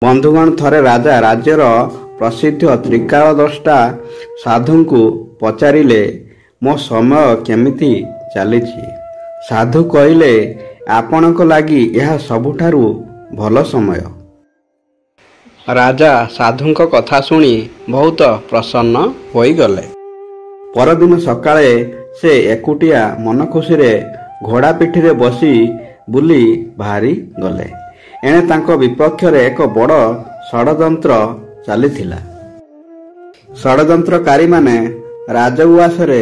बंधुगण थरे राजा राज्यर प्रसिद्ध त्रिकालद्रष्टा साधु पचारिले मो समय केमिति चलीछि। साधु कहिले आपणक लागि यह सबुठारु भल समय। राजा साधुंक कथा शुणी बहुत प्रसन्न होई गले। परदिन सकाळे से एकुटिया मन खुशी रे घोड़ा पिठी रे बसी बुली बाहरी गले। एणे तांको विपक्ष रे एक बड़ षडयंत्र चलीथिला। षडयंत्रकारी माने राजउआस रे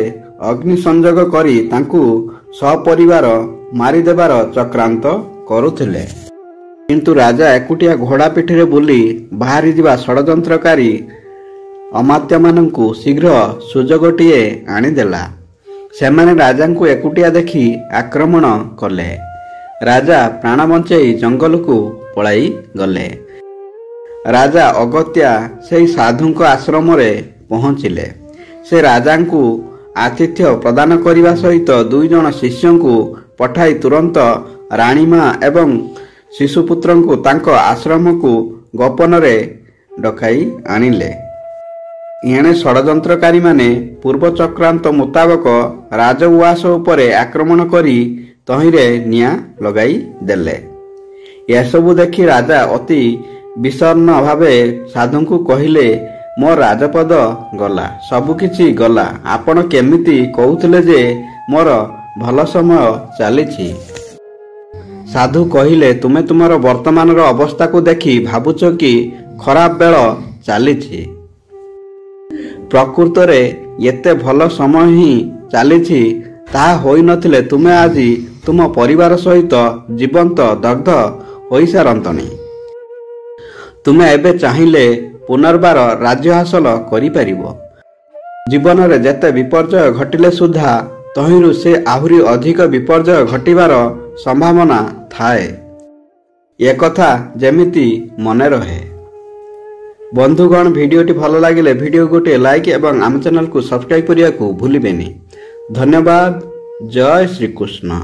अग्नि संयोग करी तांकु सपरिवार मारी देबार चक्रांत करुथिले। किंतु राजा एकुटिया घोड़ा पिठी रे बुली बाहरी जिबा षडयंत्रकारी अमात्य मानंकु शीघ्र सुजोगटिए आनीदेला। सेमाने राजांकु एकुटिया देखि आक्रमण कले। राजा प्राण बंचाई जंगल को पलाई गले। राजा अगत्या से साधुंक आश्रम रे पहुंचिले। से राजा को आतिथ्य प्रदान करने सहित दुई जन शिष्यों को पठाई तुरंत राणीमा एवं शिशुपुत्र को तांको आश्रम को गोपन रे डकाई आनिले। एणे षडयंत्रकारी माने पूर्व चक्रांत मुताबक राजउआस उपरे आक्रमण करी तहिरे निया लगाई देले। एसबु देखि राजा अति विषण्ण भावे साधु को कहिले, मो राजपद गला, सबुकिछि गला। आपण केमिति कहउथिले जे मोर भल समय चलीछि। साधु कहिले, तुमे तुमर वर्तमानर अवस्था को देखि भाबुछ कि खराब बेल चलीछि। प्रकृत रे एते भल समय ही चलीछि ताहा होई नथिले तुमे आजि तुम परिवार सहित जीवंत दग्ध होई सारंतनी। तुमे एबे चाहिले पुनर्बार राज्य हासिल करि परिबो। जीवन रे जेते विपर्जय घटिले सुधा तहिरु से आहुरी अधिक विपर्जय घटिबार संभावना थाए। ए कथा जेमिति मने रहे। बंधुगण भिडियोटी भल लागिले भिडियो गोटे लाइक एवं आम चैनल को सब्सक्राइब करिया को भूलिबेनी। धन्यवाद। जय श्री कृष्ण।